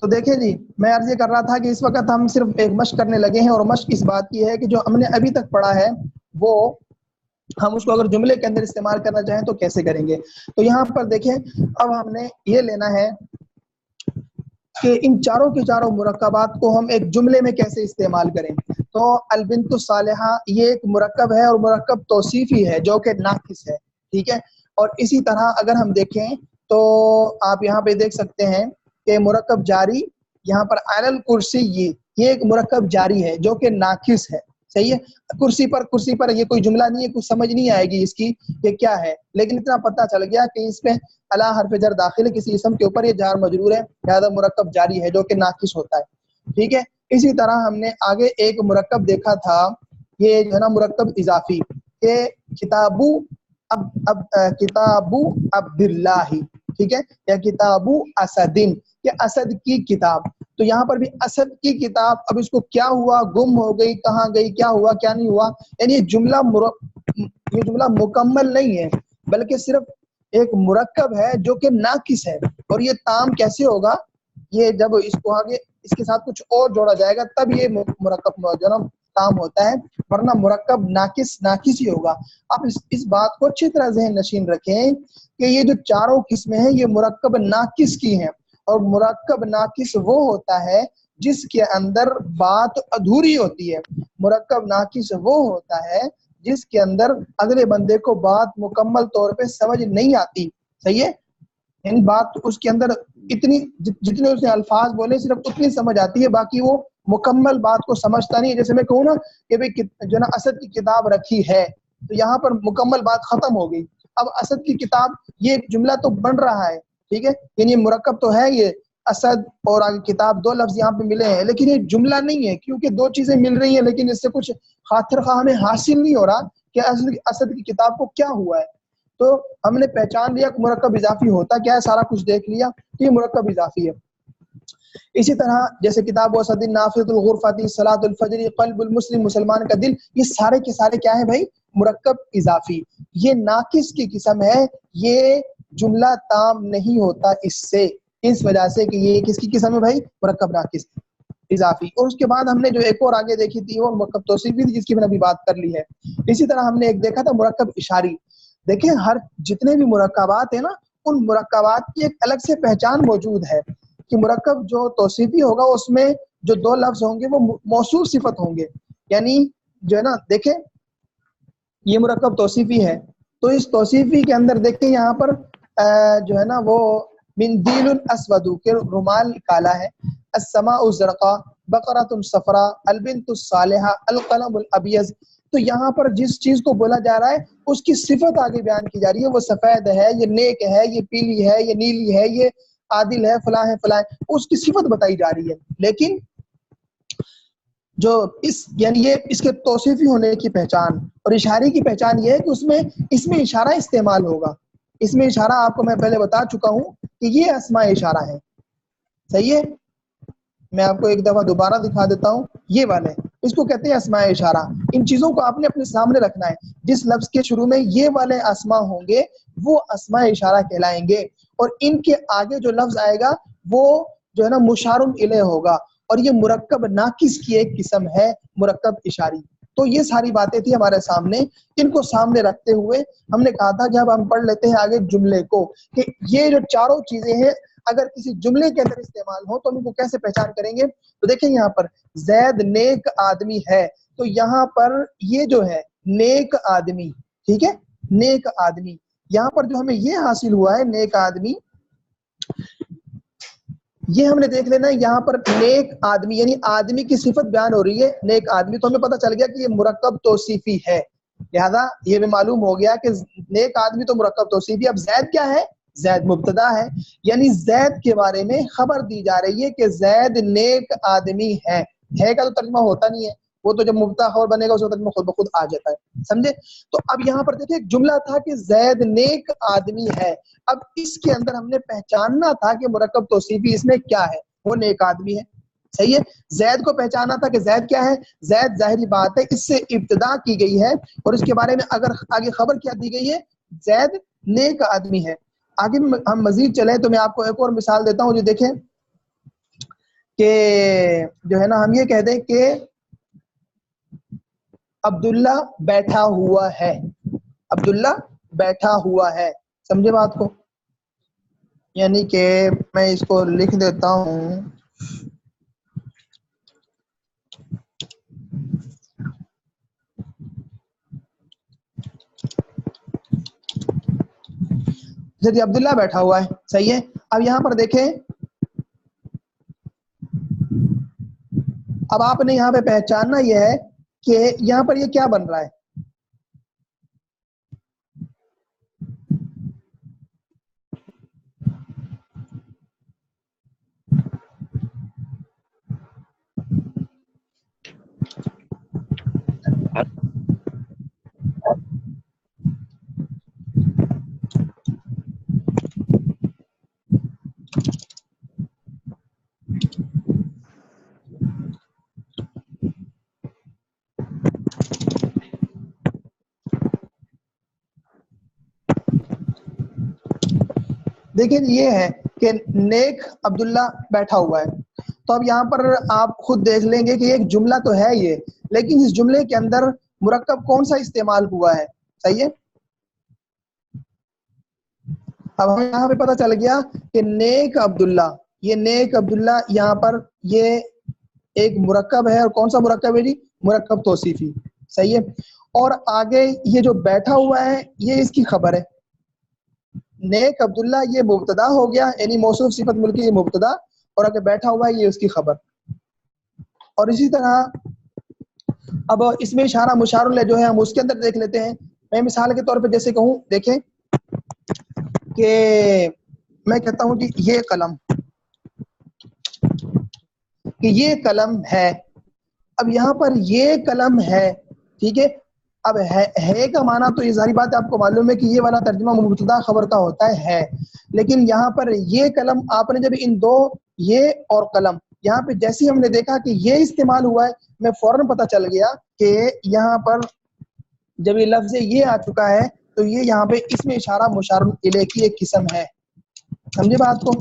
تو دیکھیں جی میں عرض یہ کر رہا تھا کہ اس وقت ہم صرف ایک مشق کرنے لگے ہیں، اور مشق اس بات کی ہے کہ جو ہم نے ابھی تک پڑھا ہے وہ ہم اس کو اگر جملے کے اندر استعمال کرنا چاہیں تو کیسے کریں گے. تو یہاں پر دیکھیں اب ہم نے یہ لینا ہے کہ ان چاروں کے چاروں مرکبات کو ہم ایک جملے میں کیسے استعمال کریں. تو البنت الصالحہ یہ ایک مرکب ہے اور مرکب توصیفی ہے جو کہ ناقص ہے، ٹھیک ہے. اور اسی طرح اگر ہم دیکھیں تو آپ یہاں پہ دیکھ سکتے ہیں کہ مرکب جاری یہاں پر علی الکرسی یہ ایک مرکب جاری ہے جو کہ ناقص ہے، صحیح ہے. کرسی پر یہ کوئی جملہ نہیں ہے، کچھ سمجھ نہیں آئے گی اس کی یہ کیا ہے، لیکن اتنا پتہ چل گیا کہ اس پہ الا حرف جر داخل ہے، کسی اسم کے اوپر یہ جار مجرور ہے، لہذا مرکب جاری ہے جو کہ ناقص ہوتا ہے، ٹھیک ہے. اسی طرح ہم نے آگے ایک مرکب دیکھا تھا، یہ جو ہے نا مرکب اضافی، کہ کتابو کتابو عبداللہ، ٹھیک ہے، یا کتابو اسدن، کہ اسد کی کتاب. تو یہاں پر بھی اسد کی کتاب، اب اس کو کیا ہوا، گم ہو گئی، کہاں گئی، کیا ہوا کیا نہیں ہوا، یعنی یہ جملہ مکمل نہیں ہے بلکہ صرف ایک مرکب ہے جو کہ ناقص ہے. اور یہ تام کیسے ہوگا، یہ جب اس کو آگے اس کے ساتھ کچھ اور جوڑا جائے گا تب یہ مرکب جو نا تام ہوتا ہے، ورنہ مرکب ناقص ہی ہوگا. آپ اس بات کو اچھی طرح ذہن نشین رکھیں کہ یہ جو چاروں قسمیں ہیں یہ مرکب ناقص کی ہیں، اور مرکب ناقص وہ ہوتا ہے جس کے اندر بات ادھوری ہوتی ہے. مرکب ناقص وہ ہوتا ہے جس کے اندر اگلے بندے کو بات مکمل طور پہ سمجھ نہیں آتی، صحیح ہے. یعنی بات اس کے اندر اتنی جتنے اس نے الفاظ بولے صرف اتنی سمجھ آتی ہے، باقی وہ مکمل بات کو سمجھتا نہیں ہے. جیسے میں کہوں نا کہ بھئی جو نا اسد کی کتاب رکھی ہے، تو یہاں پر مکمل بات ختم ہو گئی. اب اسد کی کتاب یہ جملہ تو بن رہا ہے، ٹھیک ہے، یعنی مرکب تو ہے یہ اسد اور آگے کتاب، دو لفظ یہاں پہ ملے ہیں، لیکن یہ جملہ نہیں ہے کیونکہ دو چیزیں مل رہی ہیں، لیکن اس سے کچھ خاطر خواہ ہمیں حاصل نہیں ہو رہا کہ اسد کی کتاب کو کیا ہوا ہے. تو ہم نے پہچان لیا کہ مرکب اضافی ہوتا کیا ہے، سارا کچھ دیکھ لیا کہ یہ مرکب اضافی ہے. اسی طرح جیسے کتاب وسد نافذ الغرفاتی صلاۃ الفجر قلب المسلم، مسلمان کا دل، یہ سارے کے سارے کیا ہیں بھائی، مرکب اضافی. یہ ناقص کی قسم ہے، یہ جملہ تام نہیں ہوتا اس سے، اس وجہ سے کہ یہ کس کی قسم ہے بھائی، مرکب ناقص اضافی. اور اس کے بعد ہم نے جو ایک اور آگے دیکھی تھی وہ مرکب توصیفی تھی جس کی میں نے ابھی بات کر لی ہے. اسی طرح ہم نے ایک دیکھا تھا مرکب اشاری. دیکھیں ہر جتنے بھی مرکبات ہیں نا ان مرکبات کی ایک الگ سے پہچان موجود ہے کہ مرکب جو توصیفی ہوگا اس میں جو دو لفظ ہوں گے وہ موصوف صفت ہوں گے. یعنی جو ہے نا دیکھیں یہ مرکب توصیفی ہے، تو اس توصیفی کے اندر دیکھیں یہاں پر جو ہے نا وہ مندیل اسود کہ رومال کالا ہے، السماء زرقاء، بقرۃ صفراء، البنت الصالحہ، القلم الابیض. تو یہاں پر جس چیز کو بولا جا رہا ہے اس کی صفت آگے بیان کی جا رہی ہے، وہ سفید ہے، یہ نیک ہے، یہ پیلی ہے، یہ نیلی ہے، یہ عادل ہے، فلاں ہے فلاں ہے، اس کی صفت بتائی جا رہی ہے. لیکن جو یعنی یہ اس کے توصیفی ہونے کی پہچان اور اشارے کی پہچان یہ ہے کہ اس میں اشارہ استعمال ہوگا. اس میں اشارہ آپ کو میں پہلے بتا چکا ہوں کہ یہ اسماء اشارہ ہے، صحیح ہے. میں آپ کو ایک دفعہ دوبارہ دکھا دیتا ہوں، یہ والے اس کو کہتے ہیں اسماء اشارہ. ان چیزوں کو آپ نے اپنے سامنے رکھنا ہے، جس لفظ کے شروع میں یہ والے اسماء ہوں گے وہ اسماء اشارہ کہلائیں گے، اور ان کے آگے جو لفظ آئے گا وہ جو ہے نا مشار الیہ ہوگا، اور یہ مرکب ناقص کی ایک قسم ہے، مرکب اشاری. تو یہ ساری باتیں تھی ہمارے سامنے، ان کو سامنے رکھتے ہوئے ہم نے کہا تھا کہ اب ہم پڑھ لیتے ہیں آگے جملے کو، کہ یہ جو چاروں چیزیں ہیں اگر کسی جملے کے اندر استعمال ہو تو ہم ان کو کیسے پہچان کریں گے. تو دیکھیں یہاں پر زید نیک آدمی ہے، تو یہاں پر یہ جو ہے نیک آدمی، ٹھیک ہے، نیک آدمی، یہاں پر جو ہمیں یہ حاصل ہوا ہے نیک آدمی، یہ ہم نے دیکھ لینا ہے. یہاں پر نیک آدمی یعنی آدمی کی صفت بیان ہو رہی ہے، نیک آدمی، تو ہمیں پتہ چل گیا کہ یہ مرکب توصیفی ہے. لہذا یہ بھی معلوم ہو گیا کہ نیک آدمی تو مرکب توصیفی. اب زید کیا ہے، زید مبتدا ہے، یعنی زید کے بارے میں خبر دی جا رہی ہے کہ زید نیک آدمی ہے کا تو ترجمہ ہوتا نہیں ہے، وہ تو جب مبتدا خبر بنے گا اس کا ترجمہ خود بخود آ جاتا ہے، سمجھے. تو اب یہاں پر دیکھیں ایک جملہ تھا کہ زید نیک آدمی ہے. اب اس کے اندر ہم نے پہچاننا تھا کہ مرکب توصیفی اس میں کیا ہے، وہ نیک آدمی ہے، صحیح ہے. زید کو پہچانا تھا کہ زید کیا ہے، زید ظاہری بات ہے اس سے ابتدا کی گئی ہے، اور اس کے بارے میں اگر آگے خبر کیا دی گئی ہے، زید نیک آدمی ہے. آگے ہم مزید چلیں تو میں آپ کو ایک اور مثال دیتا ہوں. جو دیکھیں کہ جو ہے نا ہم یہ کہہ دیں کہ عبداللہ بیٹھا ہوا ہے، عبداللہ بیٹھا ہوا ہے، سمجھے بات کو؟ یعنی کہ میں اس کو لکھ دیتا ہوں، جی عبداللہ بیٹھا ہوا ہے، صحیح ہے۔ اب یہاں پر دیکھیں، اب آپ نے یہاں پہ پہچاننا یہ ہے کہ یہاں پر یہ کیا بن رہا ہے، دیکھیں یہ ہے کہ نیک عبداللہ بیٹھا ہوا ہے۔ تو اب یہاں پر آپ خود دیکھ لیں گے کہ ایک جملہ تو ہے یہ، لیکن اس جملے کے اندر مرکب کون سا استعمال ہوا ہے، صحیح ہے۔ اب ہمیں یہاں پہ پتہ چل گیا کہ نیک عبداللہ، یہ نیک عبداللہ یہاں پر یہ ایک مرکب ہے، اور کون سا مرکب ہے جی؟ مرکب توصیفی، صحیح ہے۔ اور آگے یہ جو بیٹھا ہوا ہے یہ اس کی خبر ہے، نیک عبداللہ یہ مبتدا ہو گیا، یعنی موصوف صفت ملکی یہ مبتدا، اور اگر بیٹھا ہوا ہے یہ اس کی خبر۔ اور اسی طرح اب اس میں اشارہ مشار الیہ جو ہے ہم اس کے اندر دیکھ لیتے ہیں۔ میں مثال کے طور پہ جیسے کہوں، دیکھیں کہ میں کہتا ہوں کہ یہ قلم، کہ یہ قلم ہے، اب یہاں پر یہ قلم ہے، ٹھیک ہے۔ اب ہے کا معنی تو یہ ظاہری بات ہے، آپ کو معلوم ہے کہ یہ والا ترجمہ مبتدا خبر کا ہوتا ہے، لیکن یہاں پر یہ قلم، آپ نے جب ان دو یہ اور قلم یہاں پہ جیسے ہم نے دیکھا کہ یہ استعمال ہوا ہے، میں فوراً پتہ چل گیا کہ یہاں پر جب یہ لفظ یہ آ چکا ہے تو یہ یہاں پہ اس میں اشارہ مشار الیہ کی ایک قسم ہے، سمجھے بات کو؟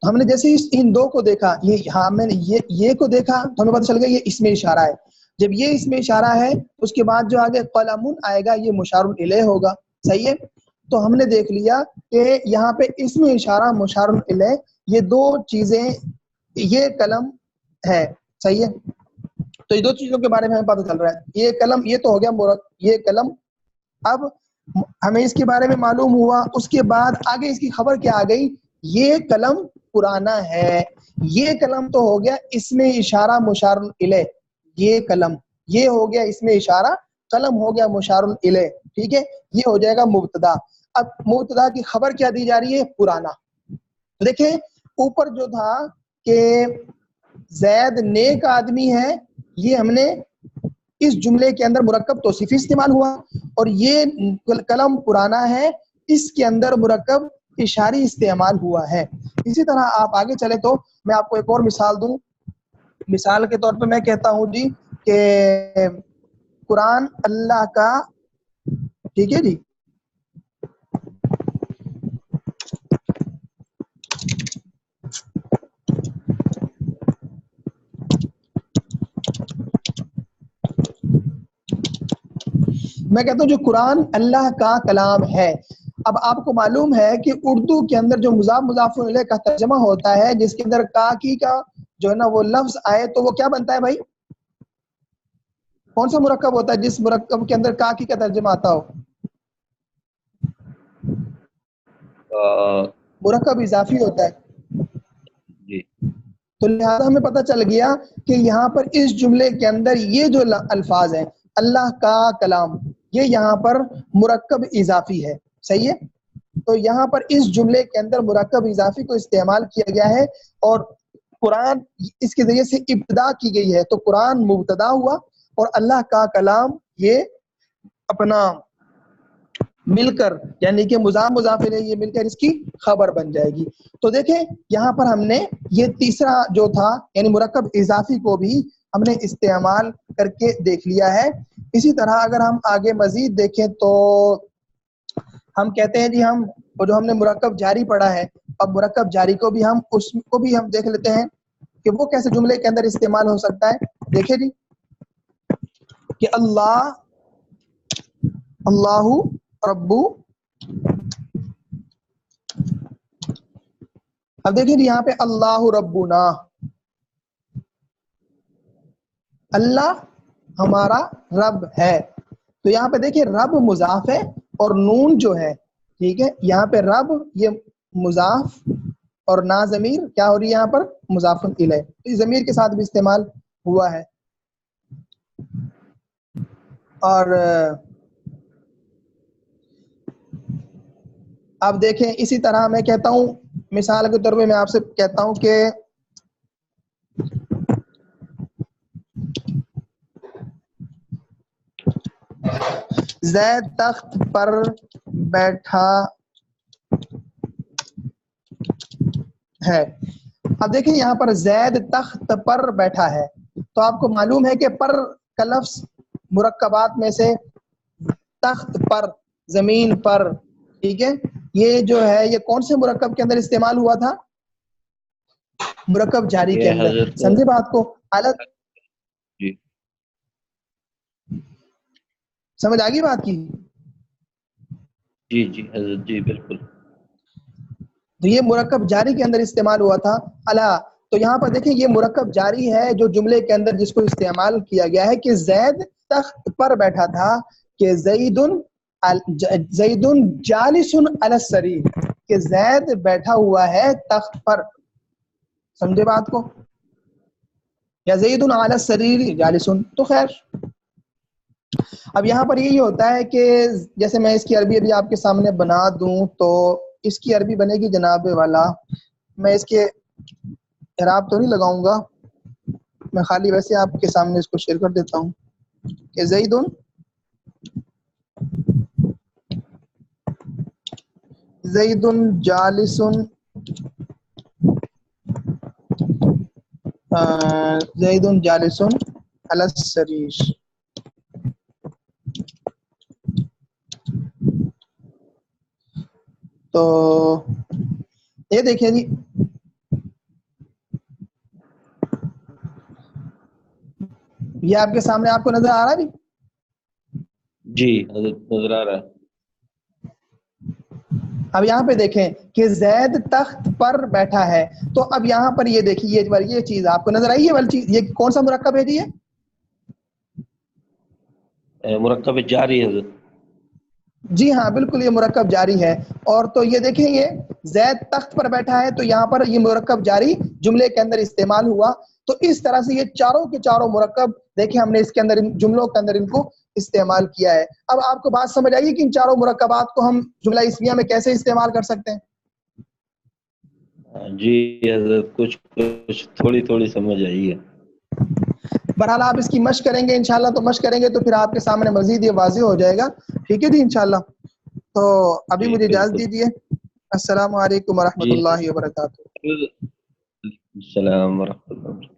ہم نے جیسے ان دو کو دیکھا، یہ ہاں میں نے یہ کو دیکھا تو ہمیں پتہ چل گیا یہ اس میں اشارہ ہے۔ جب یہ اس میں اشارہ ہے اس کے بعد جو آگے قلم آئے گا یہ مشار الیہ ہوگا، صحیح ہے۔ تو ہم نے دیکھ لیا کہ یہاں پہ اس میں اشارہ مشار الیہ، یہ دو چیزیں، یہ قلم ہے، صحیح ہے۔ تو یہ دو چیزوں کے بارے میں ہمیں پتہ چل رہا ہے، یہ قلم یہ تو ہو گیا یہ قلم۔ اب ہمیں اس کے بارے میں معلوم ہوا، اس کے بعد آگے اس کی خبر کیا آ گئی، یہ قلم پرانا ہے، یہ قلم تو ہو گیا اس میں اشارہ مشار الیہ، یہ قلم یہ ہو گیا اس میں اشارہ، قلم ہو گیا مشار الیہ، ٹھیک ہے۔ یہ ہو جائے گا مبتدا۔ اب مبتدا کی خبر کیا دی جا رہی ہے؟ پرانا۔ دیکھیں اوپر جو تھا کہ زید نیک آدمی ہے، یہ ہم نے اس جملے کے اندر مرکب توصیفی استعمال ہوا، اور یہ قلم پرانا ہے اس کے اندر مرکب اشاری استعمال ہوا ہے۔ اسی طرح آپ آگے چلے تو میں آپ کو ایک اور مثال دوں۔ مثال کے طور پہ میں کہتا ہوں جی کہ قرآن اللہ کا، ٹھیک ہے جی، میں کہتا ہوں جو قرآن اللہ کا کلام ہے۔ اب آپ کو معلوم ہے کہ اردو کے اندر جو مضاف مضاف الیہ کا ترجمہ ہوتا ہے، جس کے اندر کا کی کا جو ہے نا وہ لفظ آئے، تو وہ کیا بنتا ہے بھائی؟ کون سا مرکب ہوتا ہے جس مرکب کے اندر کا کی کا ترجمہ آتا ہو؟ مرکب اضافی ہوتا ہے جی۔ تو لہذا ہمیں پتہ چل گیا کہ یہاں پر اس جملے کے اندر یہ جو الفاظ ہیں اللہ کا کلام، یہ یہاں پر مرکب اضافی ہے، صحیح ہے۔ تو یہاں پر اس جملے کے اندر مرکب اضافی کو استعمال کیا گیا ہے، اور قرآن اس کے ذریعے سے ابتدا کی گئی ہے، تو قرآن مبتدا ہوا اور اللہ کا کلام یہ اپنا مل کر، یعنی کہ مضاف مضاف الیہ یہ مل کر اس کی خبر بن جائے گی۔ تو دیکھیں یہاں پر ہم نے یہ تیسرا جو تھا یعنی مرکب اضافی کو بھی ہم نے استعمال کر کے دیکھ لیا ہے۔ اسی طرح اگر ہم آگے مزید دیکھیں تو ہم کہتے ہیں جی ہم جو ہم نے مرکب جاری پڑھا ہے، اب مرکب جاری کو بھی ہم دیکھ لیتے ہیں کہ وہ کیسے جملے کے اندر استعمال ہو سکتا ہے. دیکھیں جی کہ اللہ ربو. اب دیکھیں جی یہاں پہ اللہ ربنا، اللہ ہمارا رب ہے. تو یہاں پہ دیکھیں رب مضاف ہے اور نون جو ہے، ٹھیک ہے، یہاں پہ رب یہ مضاف اور نا ضمیر کیا ہو رہی ہے یہاں پر مضاف الیہ، اس ضمیر کے ساتھ بھی استعمال ہوا ہے. اور اب دیکھیں اسی طرح میں کہتا ہوں، مثال کے طور پہ میں آپ سے کہتا ہوں کہ زید تخت پر بیٹھا ہے. اب دیکھیں یہاں پر زید تخت پر بیٹھا ہے، تو آپ کو معلوم ہے کہ پر کا لفظ مرکبات میں سے تخت پر، زمین پر، ٹھیک ہے، یہ جو ہے یہ کون سے مرکب کے اندر استعمال ہوا تھا؟ مرکب جاری کے یہ اندر. حضرت سمجھے بات کو؟ حالت جی سمجھ آ گئی بات کی؟ جی جی حضرت جی بالکل. تو یہ مرکب جاری کے اندر استعمال ہوا تھا الا. تو یہاں پر دیکھیں یہ مرکب جاری ہے جو جملے کے اندر جس کو استعمال کیا گیا ہے کہ زید تخت پر بیٹھا تھا، کہ زید جالس علی السریر، کہ زید بیٹھا ہوا ہے تخت پر. سمجھے بات کو؟ یا زید علی السریر جالس. تو خیر اب یہاں پر یہی ہوتا ہے کہ جیسے میں اس کی عربی ابھی آپ کے سامنے بنا دوں تو اس کی عربی بنے گی جناب والا، میں اس کے اعراب تو نہیں لگاؤں گا، میں خالی ویسے آپ کے سامنے اس کو شیئر کر دیتا ہوں کہ زید جالس زید جالس علی السریر. تو یہ دیکھیں جی یہ آپ کے سامنے آپ کو نظر آ رہا ہے؟ جی حضرت نظر آ رہا ہے. اب یہاں پہ دیکھیں کہ زید تخت پر بیٹھا ہے، تو اب یہاں پر یہ دیکھیے یہ چیز آپ کو نظر آئی ہے والی چیز، یہ کون سا مرکب ہے جی؟ مرکب جاری حضرت. جی ہاں بالکل یہ مرکب جاری ہے. اور تو یہ دیکھیں یہ زید تخت پر بیٹھا ہے، تو یہاں پر یہ مرکب جاری جملے کے اندر استعمال ہوا. تو اس طرح سے یہ چاروں کے چاروں مرکب دیکھیں ہم نے اس کے اندر جملوں کے اندر ان کو استعمال کیا ہے. اب آپ کو بات سمجھ آئیے کہ ان چاروں مرکبات کو ہم جملہ اسمیہ میں کیسے استعمال کر سکتے ہیں؟ جی حضرت کچھ تھوڑی سمجھ آئی ہے. بہرحال آپ اس کی مشق کریں گے انشاءاللہ، تو مشق کریں گے تو پھر آپ کے سامنے مزید یہ واضح ہو جائے گا. ٹھیک ہے جی انشاءاللہ. تو ابھی جی مجھے اجازت بالکل. دیجیے. السلام علیکم ورحمۃ جی اللہ وبرکاتہ. السلام ورحمۃ اللہ.